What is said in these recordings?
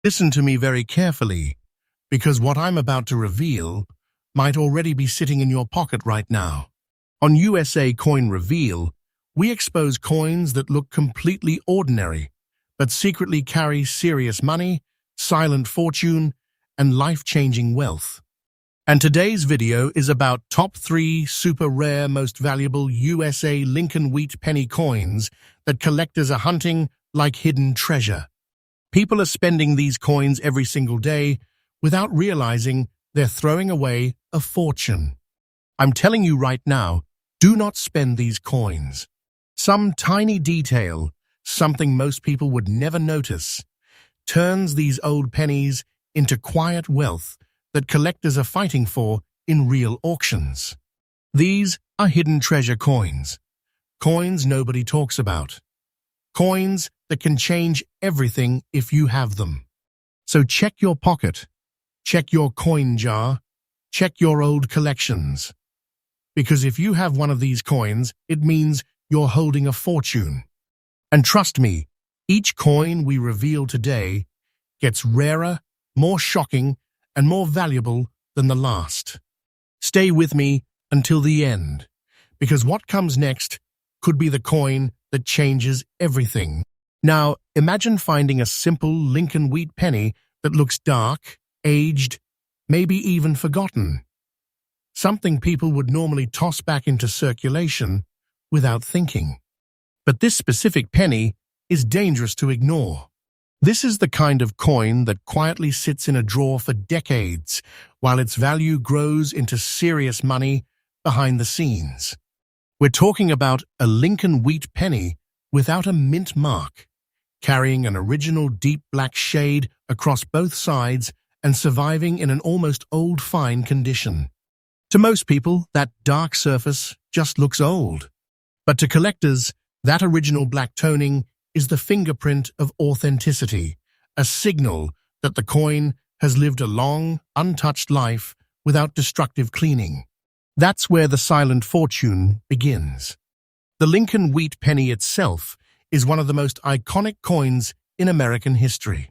Listen to me very carefully, because what I'm about to reveal might already be sitting in your pocket right now. On USA Coin Reveal, we expose coins that look completely ordinary, but secretly carry serious money, silent fortune, and life-changing wealth. And today's video is about top 3 super rare, most valuable USA Lincoln Wheat penny coins that collectors are hunting like hidden treasure. People are spending these coins every single day without realizing they're throwing away a fortune. I'm telling you right now, do not spend these coins. Some tiny detail, something most people would never notice, turns these old pennies into quiet wealth that collectors are fighting for in real auctions. These are hidden treasure coins. Coins nobody talks about. Coins that can change everything if you have them. So check your pocket, check your coin jar, check your old collections. Because if you have one of these coins, it means you're holding a fortune. And trust me, each coin we reveal today gets rarer, more shocking, and more valuable than the last. Stay with me until the end, because what comes next could be the coin that changes everything. Now, imagine finding a simple Lincoln Wheat penny that looks dark, aged, maybe even forgotten. Something people would normally toss back into circulation without thinking. But this specific penny is dangerous to ignore. This is the kind of coin that quietly sits in a drawer for decades, while its value grows into serious money behind the scenes. We're talking about a Lincoln Wheat penny without a mint mark, carrying an original deep black shade across both sides and surviving in an almost old fine condition. To most people, that dark surface just looks old. But to collectors, that original black toning is the fingerprint of authenticity, a signal that the coin has lived a long, untouched life without destructive cleaning. That's where the silent fortune begins. The Lincoln Wheat penny itself is one of the most iconic coins in American history.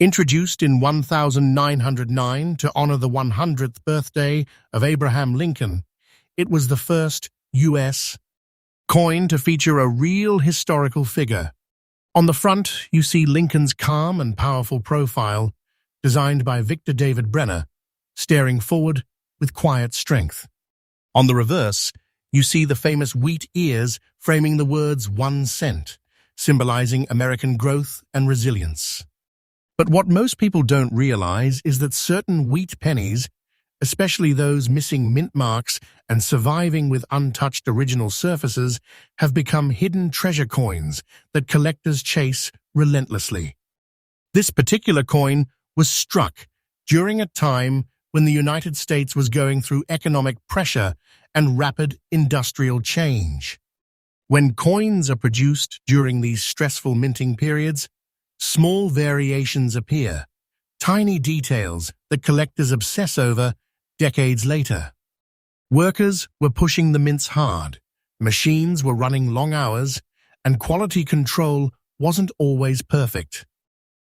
Introduced in 1909 to honor the 100th birthday of Abraham Lincoln, it was the first U.S. coin to feature a real historical figure. On the front, you see Lincoln's calm and powerful profile, designed by Victor David Brenner, staring forward with quiet strength. On the reverse, you see the famous wheat ears framing the words 1 cent, symbolizing American growth and resilience. But what most people don't realize is that certain wheat pennies, especially those missing mint marks and surviving with untouched original surfaces, have become hidden treasure coins that collectors chase relentlessly. This particular coin was struck during a time when the United States was going through economic pressure and rapid industrial change. When coins are produced during these stressful minting periods, small variations appear, tiny details that collectors obsess over decades later. Workers were pushing the mints hard, machines were running long hours, and quality control wasn't always perfect.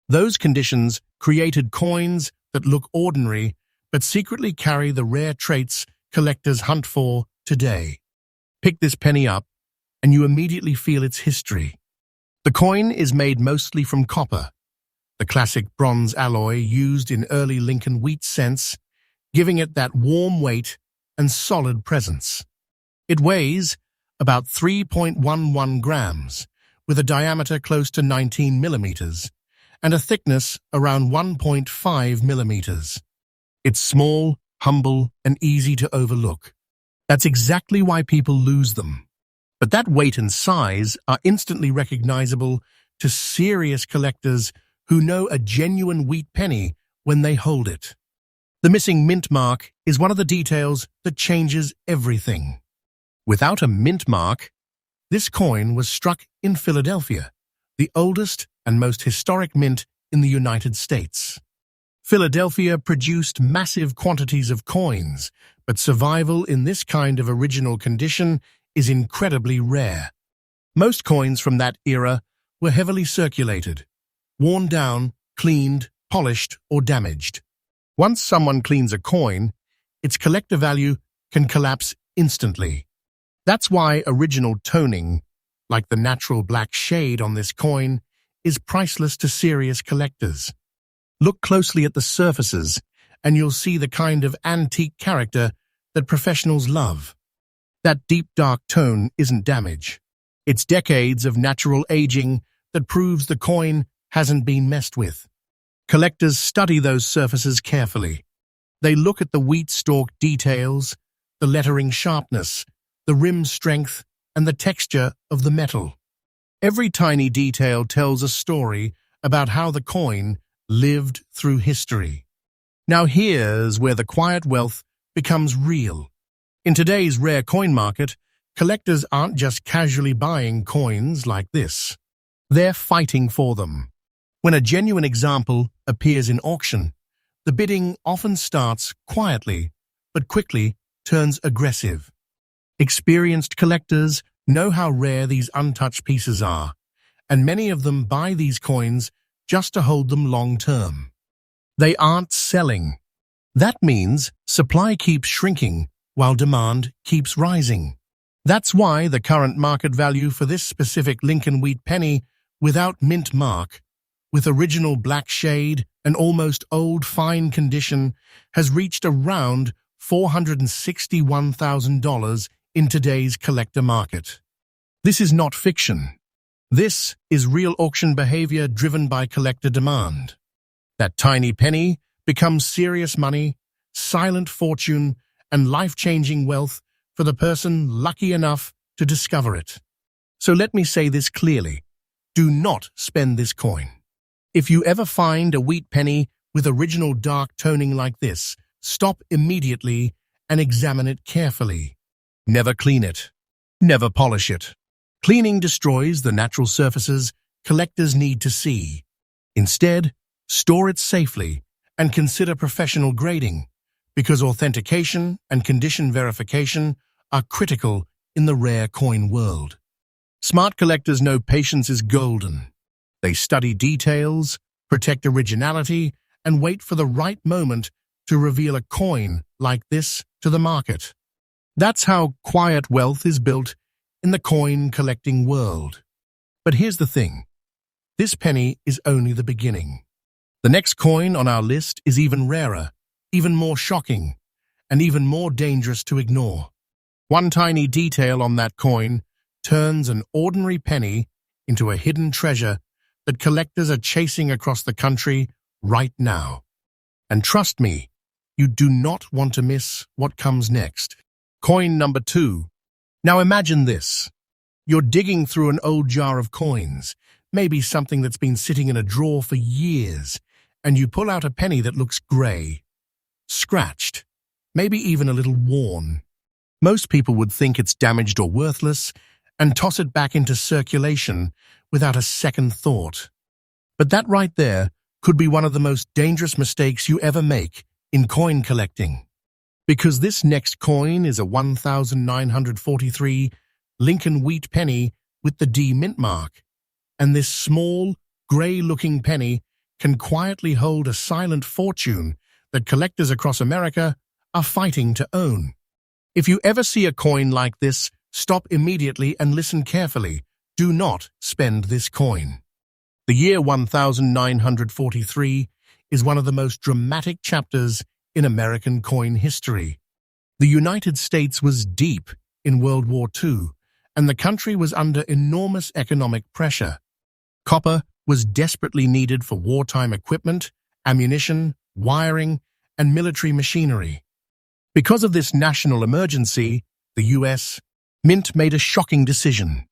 Those conditions created coins that look ordinary but secretly carry the rare traits collectors hunt for today. Pick this penny up, and you immediately feel its history. The coin is made mostly from copper, the classic bronze alloy used in early Lincoln Wheat cents, giving it that warm weight and solid presence. It weighs about 3.11 grams, with a diameter close to 19 millimeters, and a thickness around 1.5 millimeters. It's small, humble, and easy to overlook. That's exactly why people lose them. But that weight and size are instantly recognizable to serious collectors who know a genuine wheat penny when they hold it. The missing mint mark is one of the details that changes everything. Without a mint mark, this coin was struck in Philadelphia, the oldest and most historic mint in the United States. Philadelphia produced massive quantities of coins, but survival in this kind of original condition is incredibly rare. Most coins from that era were heavily circulated, worn down, cleaned, polished, or damaged. Once someone cleans a coin, its collector value can collapse instantly. That's why original toning, like the natural black shade on this coin, is priceless to serious collectors. Look closely at the surfaces, and you'll see the kind of antique character that professionals love. That deep dark tone isn't damage. It's decades of natural aging that proves the coin hasn't been messed with. Collectors study those surfaces carefully. They look at the wheat stalk details, the lettering sharpness, the rim strength, and the texture of the metal. Every tiny detail tells a story about how the coin lived through history. Now here's where the quiet wealth becomes real. In today's rare coin market, collectors aren't just casually buying coins like this. They're fighting for them. When a genuine example appears in auction, the bidding often starts quietly, but quickly turns aggressive. Experienced collectors know how rare these untouched pieces are, and many of them buy these coins just to hold them long-term. They aren't selling. That means supply keeps shrinking while demand keeps rising. That's why the current market value for this specific Lincoln wheat penny without mint mark, with original black shade and almost old fine condition, has reached around $461,000 in today's collector market. This is not fiction. This is real auction behavior driven by collector demand. That tiny penny becomes serious money, silent fortune, and life-changing wealth for the person lucky enough to discover it. So let me say this clearly. Do not spend this coin. If you ever find a wheat penny with original dark toning like this, stop immediately and examine it carefully. Never clean it. Never polish it. Cleaning destroys the natural surfaces collectors need to see. Instead, store it safely and consider professional grading, because authentication and condition verification are critical in the rare coin world. Smart collectors know patience is golden. They study details, protect originality, and wait for the right moment to reveal a coin like this to the market. That's how quiet wealth is built in the coin collecting world. But here's the thing. This penny is only the beginning. The next coin on our list is even rarer, even more shocking, and even more dangerous to ignore. One tiny detail on that coin turns an ordinary penny into a hidden treasure that collectors are chasing across the country right now. And trust me, you do not want to miss what comes next. Coin number 2. Now imagine this. You're digging through an old jar of coins, maybe something that's been sitting in a drawer for years, and you pull out a penny that looks grey, scratched, maybe even a little worn. Most people would think it's damaged or worthless and toss it back into circulation without a second thought. But that right there could be one of the most dangerous mistakes you ever make in coin collecting. Because this next coin is a 1943 Lincoln wheat penny with the D mint mark, and this small, grey-looking penny can quietly hold a silent fortune that collectors across America are fighting to own. If you ever see a coin like this, stop immediately and listen carefully. Do not spend this coin. The year 1943 is one of the most dramatic chapters in American coin history. The United States was deep in World War II, and the country was under enormous economic pressure. Copper was desperately needed for wartime equipment, ammunition, wiring, and military machinery. Because of this national emergency, the U.S. Mint made a shocking decision.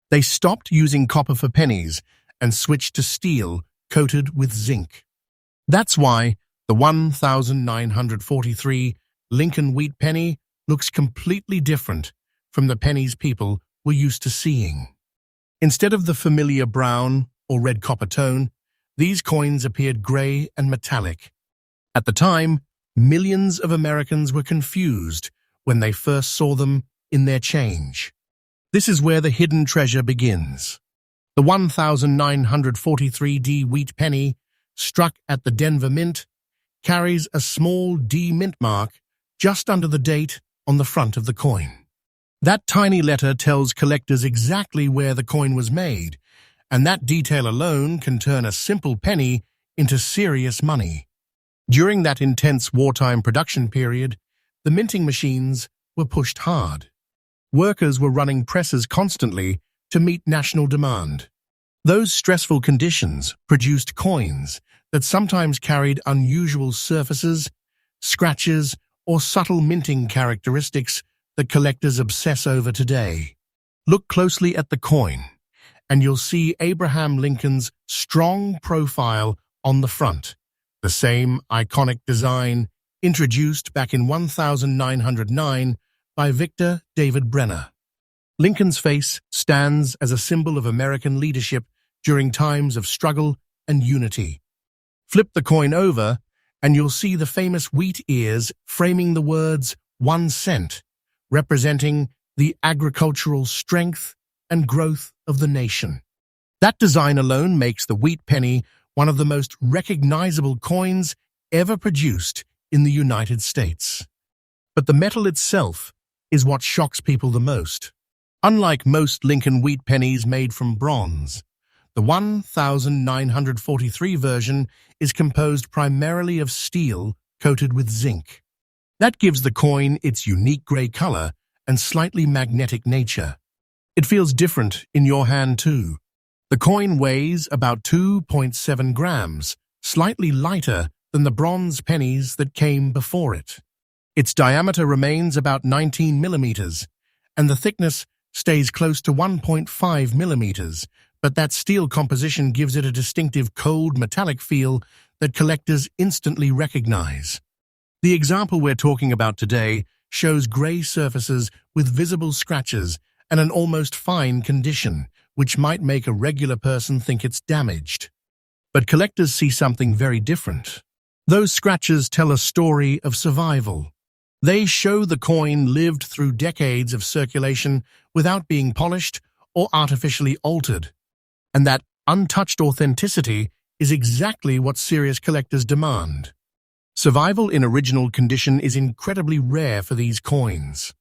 They stopped using copper for pennies and switched to steel coated with zinc. That's why the 1943 Lincoln wheat penny looks completely different from the pennies people were used to seeing. Instead of the familiar brown or red copper tone, these coins appeared gray and metallic. At the time, millions of Americans were confused when they first saw them in their change. This is where the hidden treasure begins. The 1943 D wheat penny struck at the Denver Mint, carries a small D mint mark just under the date on the front of the coin. That tiny letter tells collectors exactly where the coin was made, and that detail alone can turn a simple penny into serious money. During that intense wartime production period, the minting machines were pushed hard. Workers were running presses constantly to meet national demand. Those stressful conditions produced coins that sometimes carried unusual surfaces, scratches, or subtle minting characteristics that collectors obsess over today. Look closely at the coin, and you'll see Abraham Lincoln's strong profile on the front, the same iconic design introduced back in 1909 by Victor David Brenner. Lincoln's face stands as a symbol of American leadership during times of struggle and unity. Flip the coin over, and you'll see the famous wheat ears framing the words 1 cent, representing the agricultural strength and growth of the nation. That design alone makes the wheat penny one of the most recognizable coins ever produced in the United States. But the metal itself is what shocks people the most. Unlike most Lincoln wheat pennies made from bronze, the 1943 version is composed primarily of steel coated with zinc. That gives the coin its unique gray color and slightly magnetic nature. It feels different in your hand too. The coin weighs about 2.7 grams, slightly lighter than the bronze pennies that came before it. Its diameter remains about 19 millimeters, and the thickness stays close to 1.5 millimeters, but that steel composition gives it a distinctive cold metallic feel that collectors instantly recognize. The example we're talking about today shows gray surfaces with visible scratches and an almost fine condition, which might make a regular person think it's damaged. But collectors see something very different. Those scratches tell a story of survival. They show the coin lived through decades of circulation without being polished or artificially altered. And that untouched authenticity is exactly what serious collectors demand. Survival in original condition is incredibly rare for these coins.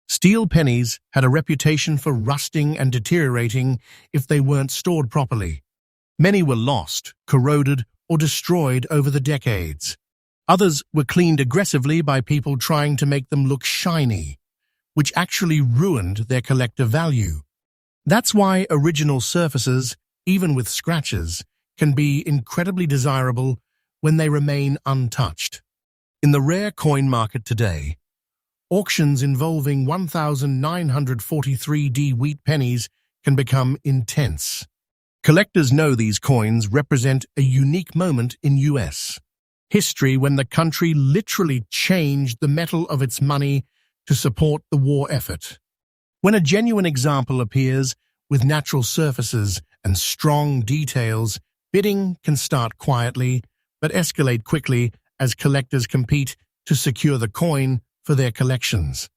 Steel pennies had a reputation for rusting and deteriorating if they weren't stored properly. Many were lost, corroded, or destroyed over the decades. Others were cleaned aggressively by people trying to make them look shiny, which actually ruined their collector value. That's why original surfaces, even with scratches, can be incredibly desirable when they remain untouched. In the rare coin market today, auctions involving 1943D wheat pennies can become intense. Collectors know these coins represent a unique moment in U.S. history when the country literally changed the metal of its money to support the war effort. When a genuine example appears with natural surfaces and strong details, bidding can start quietly but escalate quickly as collectors compete to secure the coin for their collections.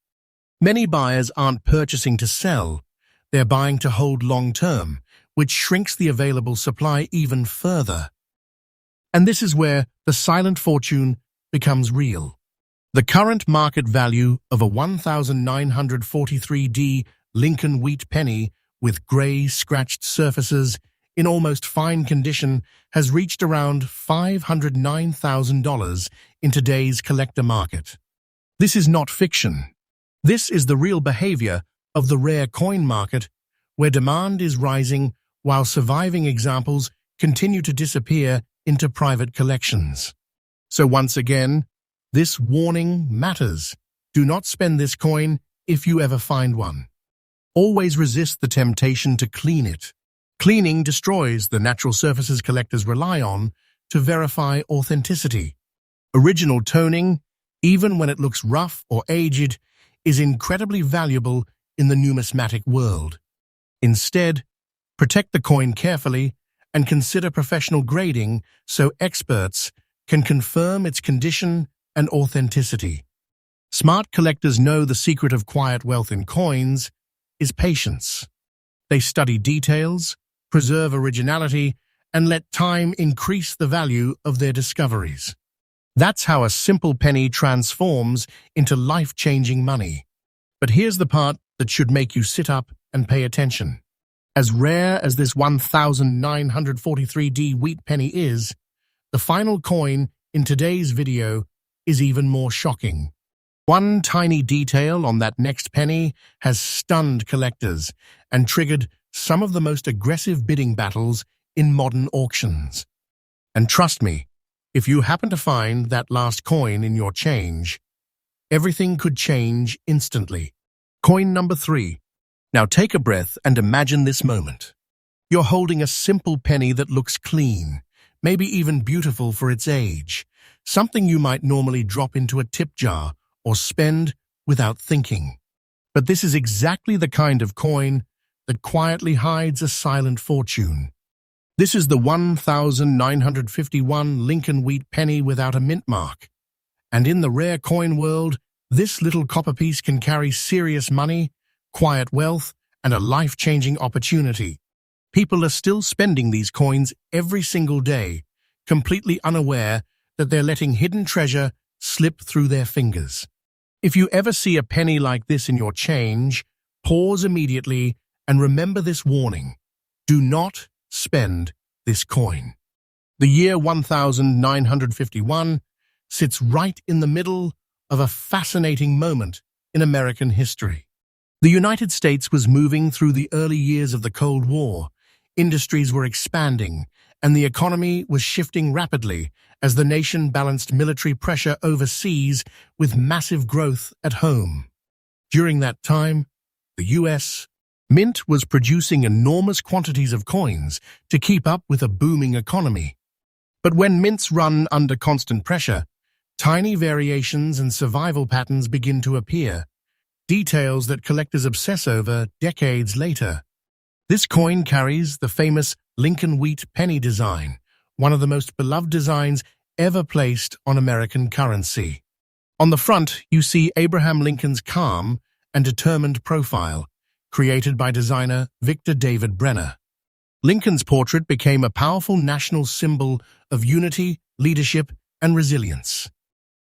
Many buyers aren't purchasing to sell, they're buying to hold long-term, which shrinks the available supply even further. And this is where the silent fortune becomes real. The current market value of a 1943D Lincoln wheat penny with gray scratched surfaces in almost fine condition has reached around $509,000 in today's collector market. This is not fiction. This is the real behavior of the rare coin market, where demand is rising while surviving examples continue to disappear into private collections. So once again, this warning matters. Do not spend this coin if you ever find one. Always resist the temptation to clean it. Cleaning destroys the natural surfaces collectors rely on to verify authenticity. Original toning, even when it looks rough or aged, is incredibly valuable in the numismatic world. Instead, protect the coin carefully and consider professional grading so experts can confirm its condition and authenticity. Smart collectors know the secret of quiet wealth in coins is patience. They study details, preserve originality, and let time increase the value of their discoveries. That's how a simple penny transforms into life-changing money. But here's the part that should make you sit up and pay attention. As rare as this 1943D wheat penny is, the final coin in today's video is even more shocking. One tiny detail on that next penny has stunned collectors and triggered some of the most aggressive bidding battles in modern auctions. And trust me, if you happen to find that last coin in your change, everything could change instantly. Coin number 3. Now take a breath and imagine this moment. You're holding a simple penny that looks clean, maybe even beautiful for its age, something you might normally drop into a tip jar or spend without thinking. But this is exactly the kind of coin that quietly hides a silent fortune. This is the 1951 Lincoln wheat penny without a mint mark. And in the rare coin world, this little copper piece can carry serious money, quiet wealth, and a life-changing opportunity. People are still spending these coins every single day, completely unaware that they're letting hidden treasure slip through their fingers. If you ever see a penny like this in your change, pause immediately and remember this warning. Do not spend this coin. The year 1951 sits right in the middle of a fascinating moment in American history. The United States was moving through the early years of the Cold War. Industries were expanding, and the economy was shifting rapidly as the nation balanced military pressure overseas with massive growth at home. During that time, the U.S. Mint was producing enormous quantities of coins to keep up with a booming economy. But when mints run under constant pressure, tiny variations and survival patterns begin to appear, details that collectors obsess over decades later. This coin carries the famous Lincoln wheat penny design, one of the most beloved designs ever placed on American currency. On the front, you see Abraham Lincoln's calm and determined profile, created by designer Victor David Brenner. Lincoln's portrait became a powerful national symbol of unity, leadership, and resilience.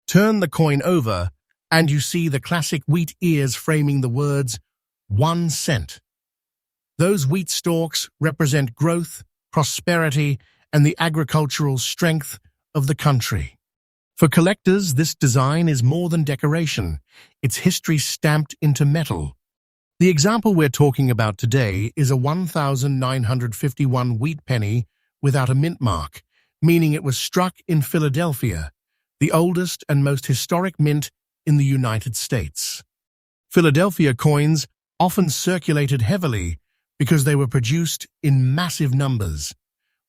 Turn the coin over, and you see the classic wheat ears framing the words, 1 cent. Those wheat stalks represent growth, prosperity, and the agricultural strength of the country. For collectors, this design is more than decoration. It's history stamped into metal. The example we're talking about today is a 1951 wheat penny without a mint mark, meaning it was struck in Philadelphia, the oldest and most historic mint in the United States. Philadelphia coins often circulated heavily because they were produced in massive numbers,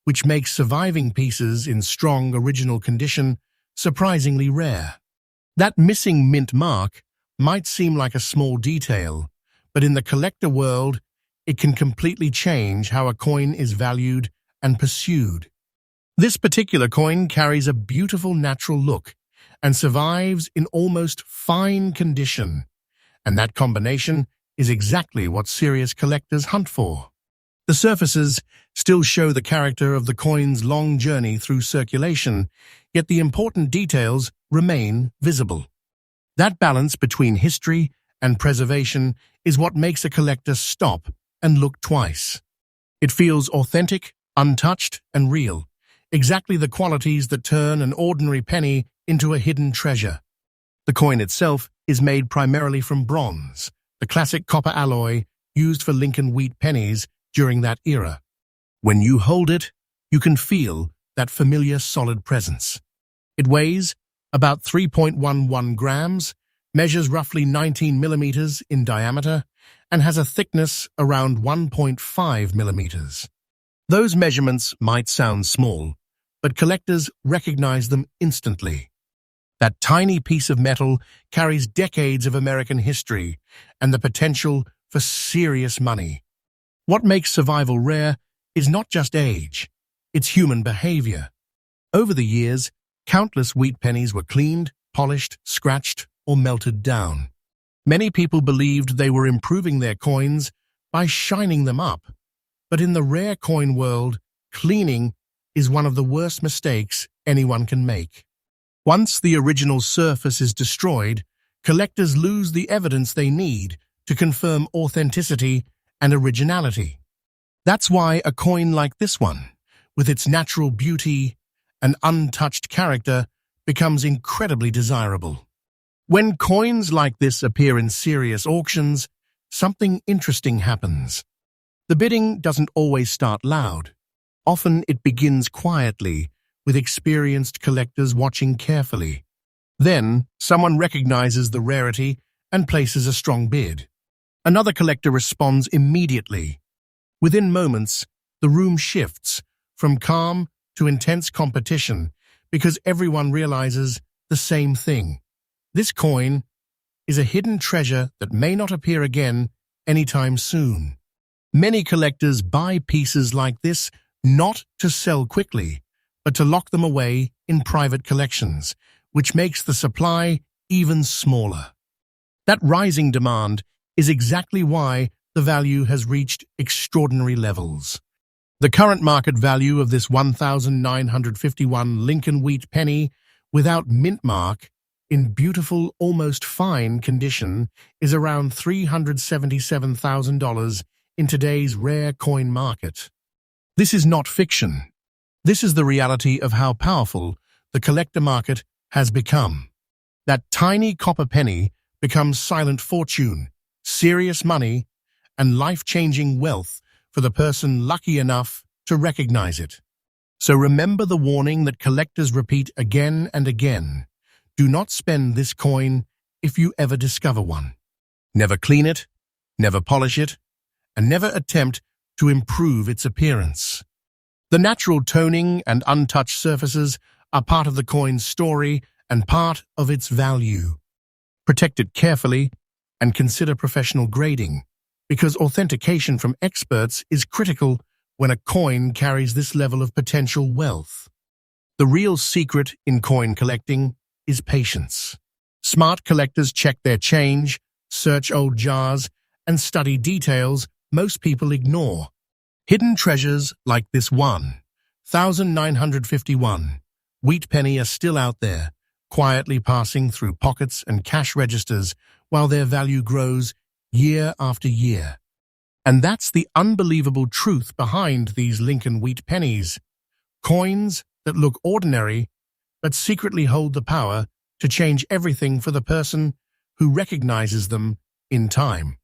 which makes surviving pieces in strong original condition surprisingly rare. That missing mint mark might seem like a small detail, but in the collector world, it can completely change how a coin is valued and pursued. This particular coin carries a beautiful natural look and survives in almost fine condition, and that combination is exactly what serious collectors hunt for. The surfaces still show the character of the coin's long journey through circulation, yet the important details remain visible. That balance between history and preservation is what makes a collector stop and look twice. It feels authentic, untouched, and real, exactly the qualities that turn an ordinary penny into a hidden treasure. The coin itself is made primarily from bronze, the classic copper alloy used for Lincoln wheat pennies during that era. When you hold it, you can feel that familiar solid presence. It weighs about 3.11 grams, measures roughly 19 millimeters in diameter, and has a thickness around 1.5 millimeters. Those measurements might sound small, but collectors recognize them instantly. That tiny piece of metal carries decades of American history and the potential for serious money. What makes survival rare is not just age, it's human behavior. Over the years, countless wheat pennies were cleaned, polished, scratched, or melted down. Many people believed they were improving their coins by shining them up. But in the rare coin world, cleaning is one of the worst mistakes anyone can make. Once the original surface is destroyed, collectors lose the evidence they need to confirm authenticity and originality. That's why a coin like this one, with its natural beauty and untouched character, becomes incredibly desirable. When coins like this appear in serious auctions, something interesting happens. The bidding doesn't always start loud. Often it begins quietly, with experienced collectors watching carefully. Then, someone recognizes the rarity and places a strong bid. Another collector responds immediately. Within moments, the room shifts from calm to intense competition because everyone realizes the same thing. This coin is a hidden treasure that may not appear again anytime soon. Many collectors buy pieces like this not to sell quickly, but to lock them away in private collections, which makes the supply even smaller. That rising demand is exactly why the value has reached extraordinary levels. The current market value of this 1951 Lincoln wheat penny without mint mark in beautiful, almost fine condition is around $377,000 in today's rare coin market. This is not fiction. This is the reality of how powerful the collector market has become. That tiny copper penny becomes silent fortune, serious money, and life-changing wealth for the person lucky enough to recognize it. So remember the warning that collectors repeat again and again. Do not spend this coin if you ever discover one. Never clean it, never polish it, and never attempt to improve its appearance. The natural toning and untouched surfaces are part of the coin's story and part of its value. Protect it carefully and consider professional grading, because authentication from experts is critical when a coin carries this level of potential wealth. The real secret in coin collecting is patience. Smart collectors check their change, search old jars, and study details most people ignore. Hidden treasures like this 1951 wheat penny are still out there, quietly passing through pockets and cash registers while their value grows year after year. And that's the unbelievable truth behind these Lincoln wheat pennies. Coins that look ordinary, but secretly hold the power to change everything for the person who recognizes them in time.